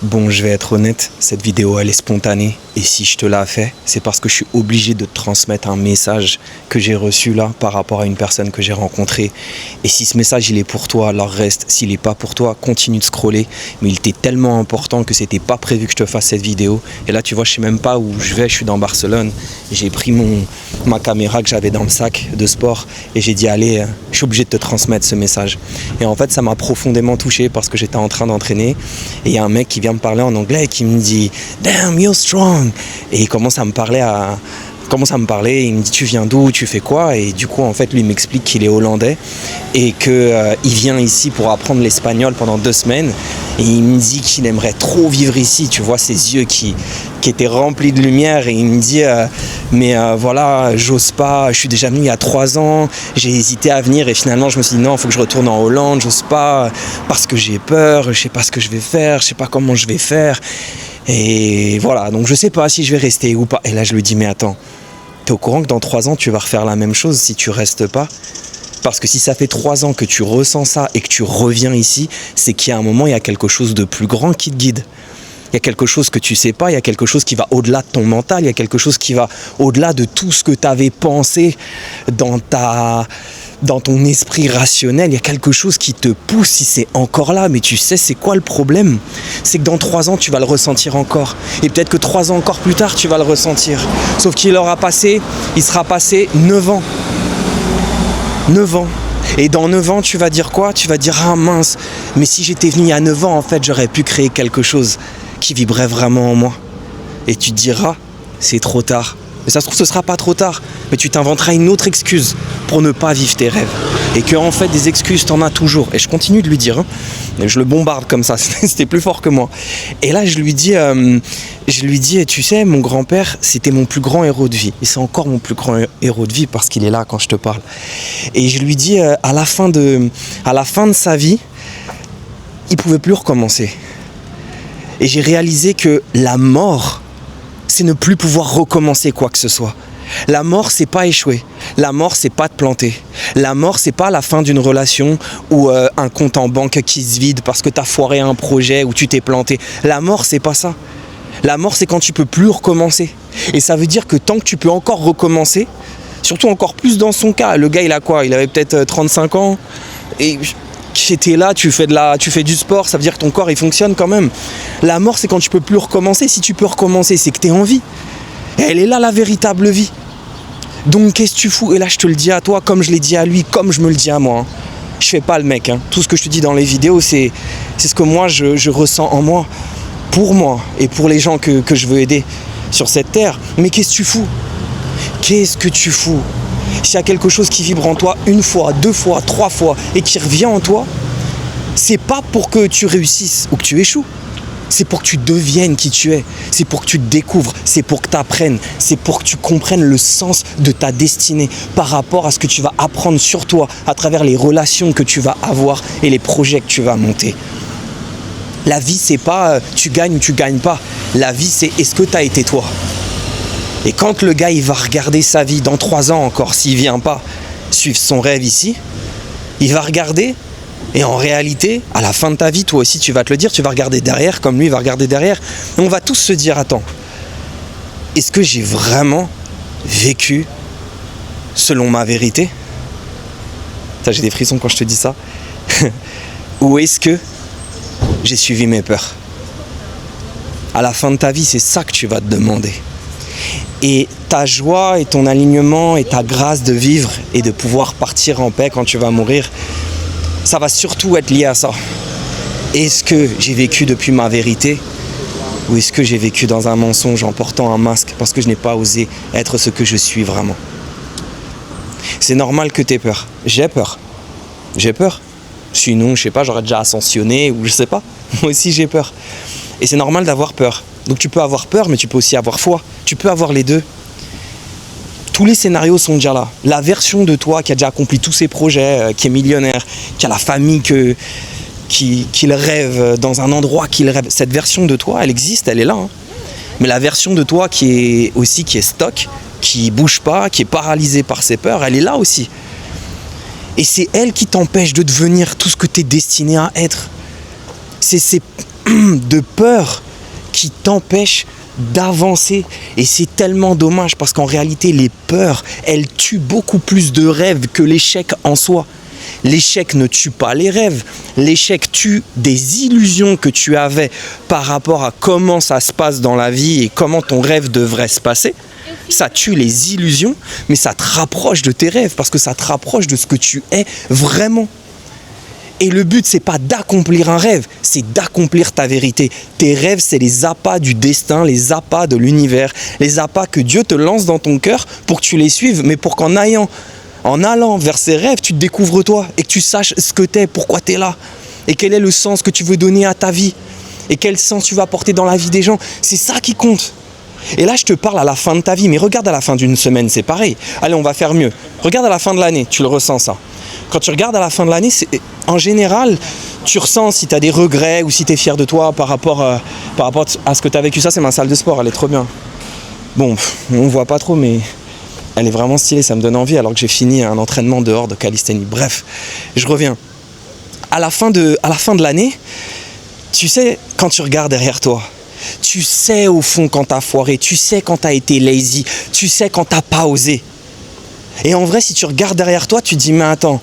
Bon, je vais être honnête, cette vidéo elle est spontanée et si je te la fais, c'est parce que je suis obligé de te transmettre un message que j'ai reçu là par rapport à une personne que j'ai rencontrée. Et si ce message il est pour toi, alors reste. S'il n'est pas pour toi, continue de scroller. Mais il était tellement important que c'était pas prévu que je te fasse cette vidéo. Et là tu vois, je sais même pas où je vais, je suis dans Barcelone. J'ai pris ma caméra que j'avais dans le sac de sport et j'ai dit allez, je suis obligé de te transmettre ce message. Et en fait ça m'a profondément touché parce que j'étais en train d'entraîner et il y a un mec qui vient me parler en anglais et qui me dit Damn, you're strong. Et il commence à me parler il me dit tu viens d'où, tu fais quoi? Et du coup en fait lui il m'explique qu'il est hollandais et que il vient ici pour apprendre l'espagnol pendant 2 semaines et il me dit qu'il aimerait trop vivre ici, tu vois ses yeux qui étaient remplis de lumière et il me dit voilà, j'ose pas, je suis déjà venu il y a 3 ans, j'ai hésité à venir et finalement je me suis dit non, il faut que je retourne en Hollande, j'ose pas parce que j'ai peur, je sais pas ce que je vais faire, je sais pas comment je vais faire. Et voilà, donc je sais pas si je vais rester ou pas. Et là je lui dis mais attends, t'es au courant que dans 3 ans tu vas refaire la même chose si tu restes pas? Parce que si ça fait 3 ans que tu ressens ça et que tu reviens ici, c'est qu'il y a un moment, il y a quelque chose de plus grand qui te guide. Il y a quelque chose que tu sais pas, il y a quelque chose qui va au-delà de ton mental, il y a quelque chose qui va au-delà de tout ce que tu avais pensé dans ton esprit rationnel. Il y a quelque chose qui te pousse si c'est encore là, mais tu sais c'est quoi le problème? C'est que dans 3 ans tu vas le ressentir encore et peut-être que 3 ans encore plus tard tu vas le ressentir, sauf qu'il sera passé 9 ans. 9 ans. Et dans 9 ans, tu vas dire quoi? Tu vas dire ah mince, mais si j'étais venu à 9 ans, en fait, j'aurais pu créer quelque chose qui vibrait vraiment en moi. Et tu te diras, c'est trop tard. Mais ça se trouve, ce sera pas trop tard. Mais tu t'inventeras une autre excuse pour ne pas vivre tes rêves. Et que en fait, des excuses, t'en as toujours. Et je continue de lui dire, je le bombarde comme ça, c'était plus fort que moi. Et là, je lui dis, tu sais, mon grand-père, c'était mon plus grand héros de vie. Et c'est encore mon plus grand héros de vie parce qu'il est là quand je te parle. Et je lui dis, à la fin de sa vie, il pouvait plus recommencer. Et j'ai réalisé que la mort, c'est ne plus pouvoir recommencer quoi que ce soit. La mort, c'est pas échouer. La mort, c'est pas te planter. La mort, c'est pas la fin d'une relation ou un compte en banque qui se vide parce que t'as foiré un projet ou tu t'es planté. La mort, c'est pas ça. La mort, c'est quand tu peux plus recommencer. Et ça veut dire que tant que tu peux encore recommencer, surtout encore plus dans son cas, le gars, il a quoi? Il avait peut-être 35 ans et t'es là, tu fais du sport, ça veut dire que ton corps il fonctionne quand même. La mort, c'est quand tu peux plus recommencer. Si tu peux recommencer, c'est que t'es en vie. Et elle est là la véritable vie. Donc qu'est-ce que tu fous? Et là je te le dis à toi comme je l'ai dit à lui, comme je me le dis à moi. Je fais pas le mec. Tout ce que je te dis dans les vidéos, c'est ce que moi je ressens en moi, pour moi et pour les gens que je veux aider sur cette terre. Mais qu'est-ce que tu fous? Qu'est-ce que tu fous? S'il y a quelque chose qui vibre en toi 1 fois, 2 fois, 3 fois et qui revient en toi, c'est pas pour que tu réussisses ou que tu échoues. C'est pour que tu deviennes qui tu es. C'est pour que tu te découvres. C'est pour que tu apprennes. C'est pour que tu comprennes le sens de ta destinée par rapport à ce que tu vas apprendre sur toi à travers les relations que tu vas avoir et les projets que tu vas monter. La vie, c'est pas tu gagnes ou tu gagnes pas. La vie, c'est est-ce que tu as été toi? Et quand le gars il va regarder sa vie dans 3 ans encore, s'il vient pas suivre son rêve ici, il va regarder et en réalité, à la fin de ta vie, toi aussi tu vas te le dire, tu vas regarder derrière comme lui il va regarder derrière. Et on va tous se dire attends, est-ce que j'ai vraiment vécu selon ma vérité? Ça, j'ai des frissons quand je te dis ça. Ou est-ce que j'ai suivi mes peurs? À la fin de ta vie, c'est ça que tu vas te demander. Et ta joie et ton alignement et ta grâce de vivre et de pouvoir partir en paix quand tu vas mourir, ça va surtout être lié à ça. Est-ce que j'ai vécu depuis ma vérité ou est-ce que j'ai vécu dans un mensonge en portant un masque parce que je n'ai pas osé être ce que je suis vraiment? C'est normal que tu aies peur. J'ai peur. J'ai peur. Sinon, je sais pas, j'aurais déjà ascensionné ou je sais pas. Moi aussi, j'ai peur. Et c'est normal d'avoir peur. Donc tu peux avoir peur, mais tu peux aussi avoir foi. Tu peux avoir les deux. Tous les scénarios sont déjà là. La version de toi qui a déjà accompli tous ses projets, qui est millionnaire, qui a la famille qu'il rêve, dans un endroit qu'il rêve, cette version de toi, elle existe, elle est là. Mais la version de toi qui est stock, qui bouge pas, qui est paralysée par ses peurs, elle est là aussi. Et c'est elle qui t'empêche de devenir tout ce que tu es destiné à être. de peur qui t'empêchent d'avancer. Et c'est tellement dommage parce qu'en réalité, les peurs, elles tuent beaucoup plus de rêves que l'échec en soi. L'échec ne tue pas les rêves. L'échec tue des illusions que tu avais par rapport à comment ça se passe dans la vie et comment ton rêve devrait se passer. Ça tue les illusions, mais ça te rapproche de tes rêves parce que ça te rapproche de ce que tu es vraiment. Et le but, c'est pas d'accomplir un rêve, c'est d'accomplir ta vérité. Tes rêves, c'est les appâts du destin, les appâts de l'univers, les appâts que Dieu te lance dans ton cœur pour que tu les suives, mais pour qu'en allant vers ces rêves, tu te découvres toi et que tu saches ce que t'es, pourquoi tu es là et quel est le sens que tu veux donner à ta vie et quel sens tu vas apporter dans la vie des gens. C'est ça qui compte. Et là, je te parle à la fin de ta vie, mais regarde à la fin d'une semaine, c'est pareil. Allez, on va faire mieux. Regarde à la fin de l'année, tu le ressens ça. Quand tu regardes à la fin de l'année, en général, tu ressens si tu as des regrets ou si tu es fier de toi par rapport à ce que tu as vécu. Ça, c'est ma salle de sport, elle est trop bien. Bon, on voit pas trop, mais elle est vraiment stylée, ça me donne envie alors que j'ai fini un entraînement dehors de calisthénie. Bref, je reviens. À la fin de l'année, tu sais, quand tu regardes derrière toi, tu sais au fond quand t'as foiré, tu sais quand t'as été lazy, tu sais quand t'as pas osé. Et en vrai, si tu regardes derrière toi, tu te dis, mais attends,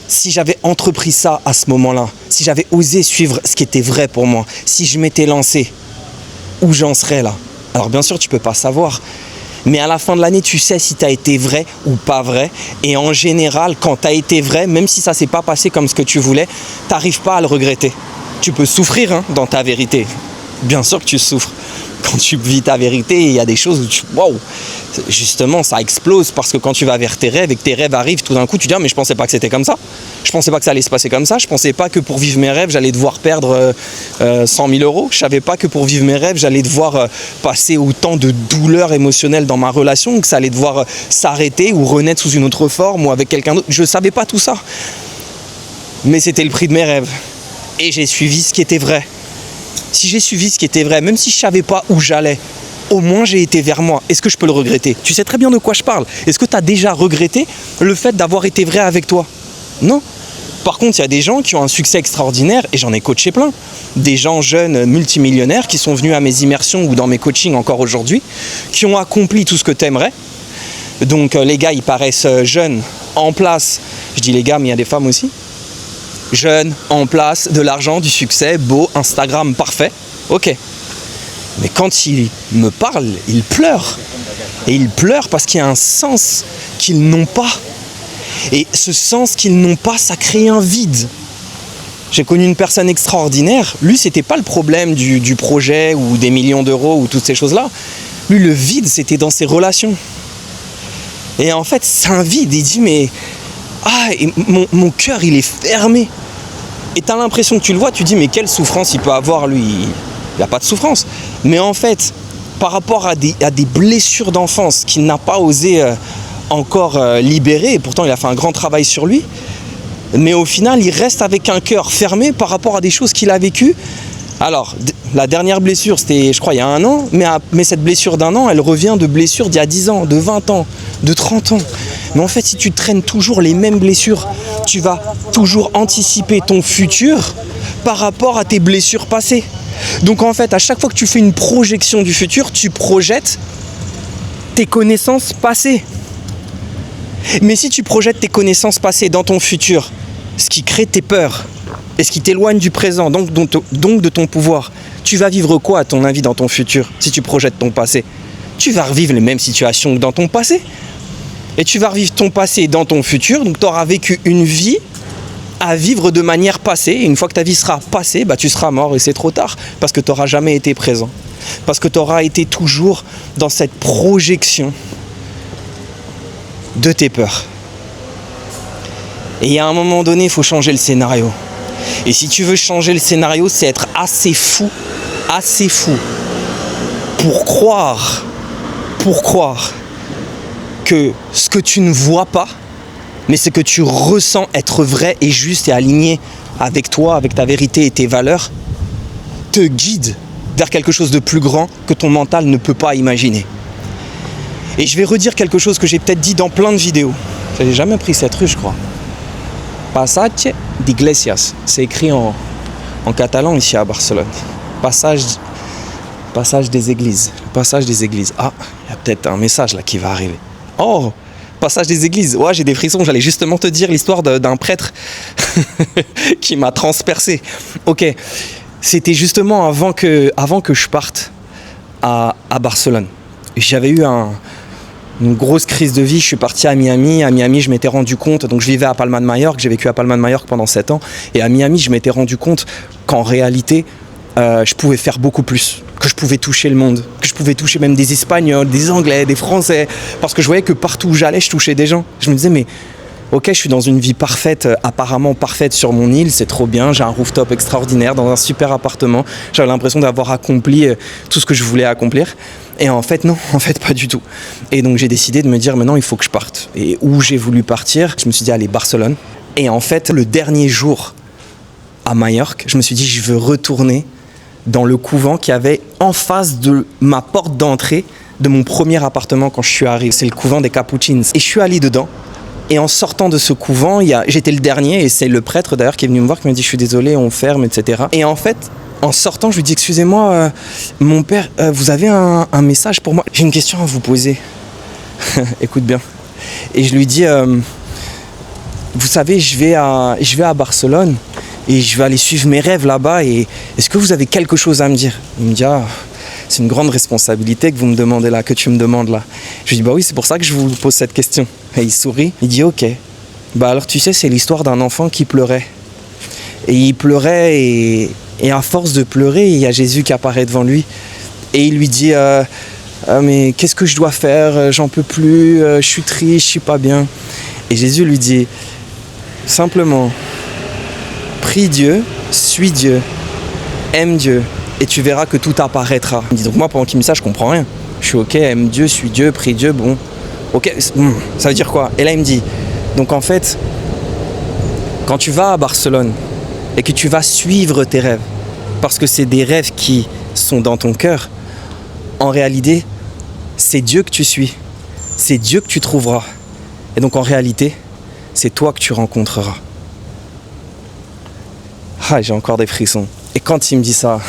si j'avais entrepris ça à ce moment-là, si j'avais osé suivre ce qui était vrai pour moi, si je m'étais lancé, où j'en serais là? Alors bien sûr, tu peux pas savoir. Mais à la fin de l'année, tu sais si tu as été vrai ou pas vrai. Et en général, quand tu as été vrai, même si ça s'est pas passé comme ce que tu voulais, tu n'arrives pas à le regretter. Tu peux souffrir dans ta vérité. Bien sûr que tu souffres. Quand tu vis ta vérité, il y a des choses où waouh, justement, ça explose parce que quand tu vas vers tes rêves et que tes rêves arrivent, tout d'un coup, tu dis ah, mais je pensais pas que c'était comme ça. Je pensais pas que ça allait se passer comme ça. Je pensais pas que pour vivre mes rêves, j'allais devoir perdre 100 000 euros. Je savais pas que pour vivre mes rêves, j'allais devoir passer autant de douleurs émotionnelles dans ma relation, que ça allait devoir s'arrêter ou renaître sous une autre forme ou avec quelqu'un d'autre. Je savais pas tout ça. Mais c'était le prix de mes rêves. Et j'ai suivi ce qui était vrai. Si j'ai suivi ce qui était vrai, même si je ne savais pas où j'allais, au moins j'ai été vers moi. Est-ce que je peux le regretter? Tu sais très bien de quoi je parle. Est-ce que tu as déjà regretté le fait d'avoir été vrai avec toi? Non. Par contre, il y a des gens qui ont un succès extraordinaire, et j'en ai coaché plein. Des gens jeunes multimillionnaires qui sont venus à mes immersions ou dans mes coachings encore aujourd'hui, qui ont accompli tout ce que tu aimerais. Donc les gars, ils paraissent jeunes, en place. Je dis les gars, mais il y a des femmes aussi. Jeunes, en place, de l'argent, du succès, beau, Instagram parfait, ok. Mais quand ils me parlent, ils pleurent. Et ils pleurent parce qu'il y a un sens qu'ils n'ont pas. Et ce sens qu'ils n'ont pas, ça crée un vide. J'ai connu une personne extraordinaire. Lui, c'était pas le problème du projet ou des millions d'euros ou toutes ces choses-là. Lui, le vide, c'était dans ses relations. Et en fait, c'est un vide. Il dit, mais... Ah, et mon cœur, il est fermé. Et tu as l'impression que tu le vois, tu dis, mais quelle souffrance il peut avoir, lui? Il n'a pas de souffrance. Mais en fait, par rapport à des blessures d'enfance qu'il n'a pas osé encore libérer, et pourtant il a fait un grand travail sur lui, mais au final, il reste avec un cœur fermé par rapport à des choses qu'il a vécues. Alors, la dernière blessure, c'était, je crois, il y a 1 an, mais cette blessure d'1 an, elle revient de blessures d'il y a 10 ans, de 20 ans, de 30 ans. Mais en fait, si tu traînes toujours les mêmes blessures, tu vas toujours anticiper ton futur par rapport à tes blessures passées. Donc en fait, à chaque fois que tu fais une projection du futur, tu projettes tes connaissances passées. Mais si tu projettes tes connaissances passées dans ton futur, ce qui crée tes peurs, et ce qui t'éloigne du présent, donc de ton pouvoir, tu vas vivre quoi à ton avis dans ton futur si tu projettes ton passé? Tu vas revivre les mêmes situations que dans ton passé. Et tu vas revivre ton passé dans ton futur, donc tu auras vécu une vie à vivre de manière passée. Et une fois que ta vie sera passée, tu seras mort et c'est trop tard parce que tu n'auras jamais été présent. Parce que tu auras été toujours dans cette projection de tes peurs. Et il y a un moment donné, il faut changer le scénario. Et si tu veux changer le scénario, c'est être assez fou pour croire que ce que tu ne vois pas, mais ce que tu ressens être vrai et juste et aligné avec toi, avec ta vérité et tes valeurs, te guide vers quelque chose de plus grand que ton mental ne peut pas imaginer. Et je vais redire quelque chose que j'ai peut-être dit dans plein de vidéos. Je n'ai jamais pris cette rue, je crois. Passage d'Iglesias. C'est écrit en en catalan ici à Barcelone. Passage des églises. Passage des églises. Ah, il y a peut-être un message là qui va arriver. Oh, passage des églises. Ouais, j'ai des frissons. J'allais justement te dire l'histoire d'un prêtre qui m'a transpercé. Ok, c'était justement avant que je parte à Barcelone. J'avais eu une grosse crise de vie. Je suis parti à Miami. À Miami, je m'étais rendu compte, donc je vivais à Palma de Majorque, j'ai vécu à Palma de Majorque pendant 7 ans, et à Miami, je m'étais rendu compte qu'en réalité, je pouvais faire beaucoup plus, que je pouvais toucher le monde, que je pouvais toucher même des Espagnols, des Anglais, des Français, parce que je voyais que partout où j'allais, je touchais des gens. Je me disais, mais ok, je suis dans une vie parfaite, apparemment parfaite sur mon île, c'est trop bien, j'ai un rooftop extraordinaire, dans un super appartement, j'avais l'impression d'avoir accompli tout ce que je voulais accomplir. Et en fait, non, en fait, pas du tout. Et donc, j'ai décidé de me dire, maintenant, il faut que je parte. Et où j'ai voulu partir, je me suis dit, allez, Barcelone. Et en fait, le dernier jour à Majorque, je me suis dit, je veux retourner dans le couvent qui avait en face de ma porte d'entrée de mon premier appartement quand je suis arrivé. C'est le couvent des Capuchins. Et je suis allé dedans. Et en sortant de ce couvent, j'étais le dernier, et c'est le prêtre d'ailleurs qui est venu me voir, qui m'a dit, je suis désolé, on ferme, etc. Et en fait, en sortant, je lui dis, excusez-moi, mon père, vous avez un message pour moi? J'ai une question à vous poser. Écoute bien. Et je lui dis, vous savez, je vais à Barcelone et je vais aller suivre mes rêves là-bas, et est-ce que vous avez quelque chose à me dire? Il me dit, ah, c'est une grande responsabilité que vous me demandez là, que tu me demandes là. Je lui dis, bah oui, c'est pour ça que je vous pose cette question. Et il sourit, il dit, ok. Bah alors tu sais, c'est l'histoire d'un enfant qui pleurait. Et il pleurait, et à force de pleurer, il y a Jésus qui apparaît devant lui. Et il lui dit, mais qu'est-ce que je dois faire? J'en peux plus, je suis triste, je suis pas bien. Et Jésus lui dit, simplement, prie Dieu, suis Dieu, aime Dieu, et tu verras que tout apparaîtra. Il me dit, donc moi, pendant qu'il me dit ça, je comprends rien. Je suis ok, aime Dieu, suis Dieu, prie Dieu, bon. Ok, ça veut dire quoi? Et là, il me dit, donc en fait, quand tu vas à Barcelone, et que tu vas suivre tes rêves, parce que c'est des rêves qui sont dans ton cœur, en réalité, c'est Dieu que tu suis, c'est Dieu que tu trouveras. Et donc en réalité, c'est toi que tu rencontreras. Ah, j'ai encore des frissons. Et quand il me dit ça,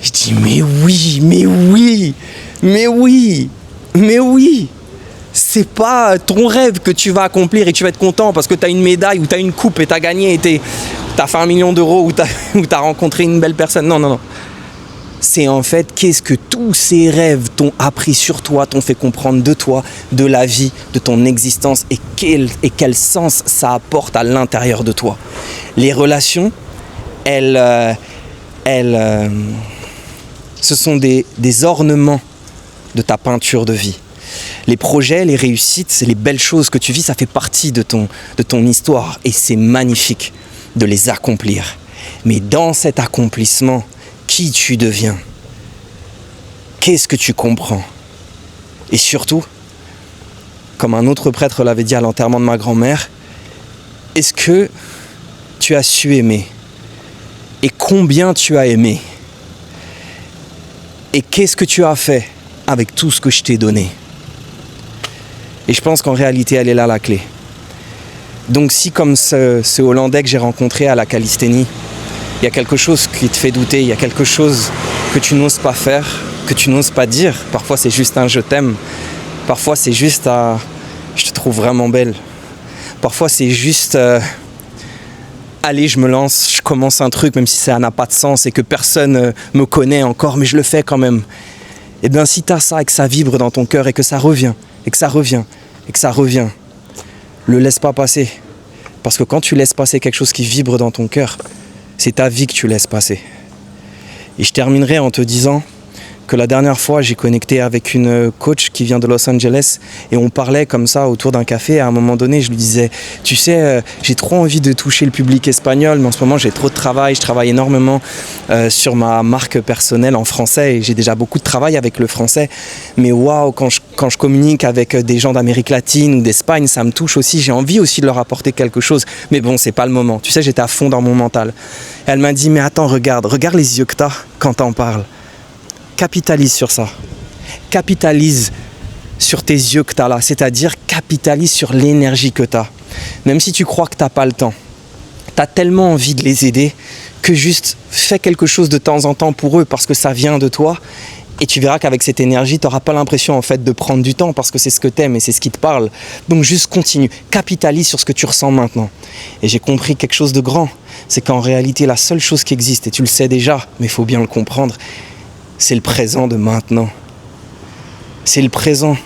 je dis, mais oui, mais oui, mais oui, mais oui. C'est pas ton rêve que tu vas accomplir et tu vas être content parce que tu as une médaille ou tu as une coupe et tu as gagné et tu as fait 1 million d'euros ou tu as rencontré une belle personne. Non, non, non. C'est en fait qu'est-ce que tous ces rêves t'ont appris sur toi, t'ont fait comprendre de toi, de la vie, de ton existence, et quel sens ça apporte à l'intérieur de toi. Les relations, ce sont des ornements de ta peinture de vie. Les projets, les réussites, les belles choses que tu vis, ça fait partie de ton histoire, et c'est magnifique de les accomplir. Mais dans cet accomplissement, qui tu deviens? Qu'est-ce que tu comprends? Et surtout, comme un autre prêtre l'avait dit à l'enterrement de ma grand-mère, est-ce que tu as su aimer? Et combien tu as aimé? Et qu'est-ce que tu as fait avec tout ce que je t'ai donné? Et je pense qu'en réalité, elle est là la clé. Donc si comme ce Hollandais que j'ai rencontré à la calisthénie, il y a quelque chose qui te fait douter, il y a quelque chose que tu n'oses pas faire, que tu n'oses pas dire. Parfois c'est juste un je t'aime, parfois c'est juste un je te trouve vraiment belle. Parfois c'est juste allez, je me lance, je commence un truc même si ça n'a pas de sens et que personne me connaît encore, mais je le fais quand même. Et bien si tu as ça et que ça vibre dans ton cœur et que ça revient, et que ça revient, et que ça revient, le laisse pas passer. Parce que quand tu laisses passer quelque chose qui vibre dans ton cœur, c'est ta vie que tu laisses passer. Et je terminerai en te disant que la dernière fois, j'ai connecté avec une coach qui vient de Los Angeles et on parlait comme ça autour d'un café. Et à un moment donné, je lui disais, tu sais, j'ai trop envie de toucher le public espagnol, mais en ce moment, j'ai trop de travail. Je travaille énormément sur ma marque personnelle en français et j'ai déjà beaucoup de travail avec le français. Mais waouh, quand je communique avec des gens d'Amérique latine ou d'Espagne, ça me touche aussi. J'ai envie aussi de leur apporter quelque chose. Mais bon, c'est pas le moment. Tu sais, j'étais à fond dans mon mental. Et elle m'a dit, mais attends, regarde les yeux que t'as quand t'en parles. Capitalise sur ça. Capitalise sur tes yeux que tu as là. C'est-à-dire capitalise sur l'énergie que tu as. Même si tu crois que tu n'as pas le temps. Tu as tellement envie de les aider que juste fais quelque chose de temps en temps pour eux parce que ça vient de toi. Et tu verras qu'avec cette énergie, tu n'auras pas l'impression en fait de prendre du temps parce que c'est ce que tu aimes et c'est ce qui te parle. Donc juste continue, capitalise sur ce que tu ressens maintenant. Et j'ai compris quelque chose de grand, c'est qu'en réalité la seule chose qui existe, et tu le sais déjà, mais il faut bien le comprendre, c'est le présent de maintenant. C'est le présent,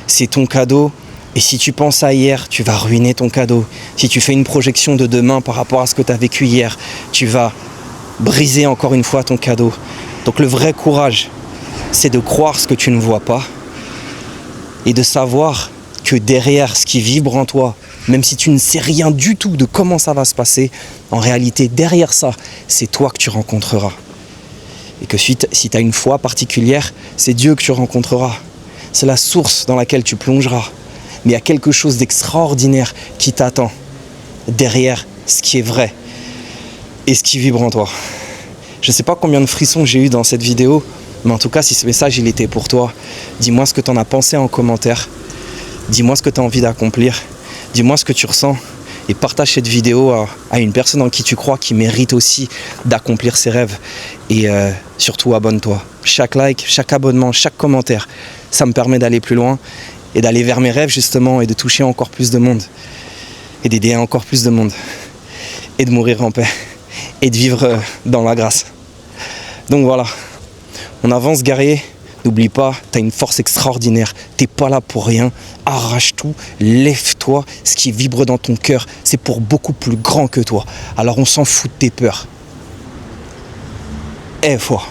c'est ton cadeau. Et si tu penses à hier, tu vas ruiner ton cadeau. Si tu fais une projection de demain par rapport à ce que tu as vécu hier, tu vas briser encore une fois ton cadeau. Donc le vrai courage, c'est de croire ce que tu ne vois pas et de savoir que derrière ce qui vibre en toi, même si tu ne sais rien du tout de comment ça va se passer, en réalité, derrière ça, c'est toi que tu rencontreras. Et que si tu as une foi particulière, c'est Dieu que tu rencontreras. C'est la source dans laquelle tu plongeras. Mais il y a quelque chose d'extraordinaire qui t'attend derrière ce qui est vrai et ce qui vibre en toi. Je ne sais pas combien de frissons j'ai eu dans cette vidéo, mais en tout cas, si ce message il était pour toi, dis-moi ce que tu en as pensé en commentaire. Dis-moi ce que tu as envie d'accomplir. Dis-moi ce que tu ressens. Et partage cette vidéo à une personne en qui tu crois qui mérite aussi d'accomplir ses rêves. Et surtout, abonne-toi. Chaque like, chaque abonnement, chaque commentaire, ça me permet d'aller plus loin et d'aller vers mes rêves justement et de toucher encore plus de monde. Et d'aider encore plus de monde. Et de mourir en paix. Et de vivre dans la grâce. Donc voilà. On avance guerrier, n'oublie pas, tu as une force extraordinaire, t'es pas là pour rien, arrache tout, lève-toi, ce qui vibre dans ton cœur, c'est pour beaucoup plus grand que toi. Alors on s'en fout de tes peurs. Aie foi.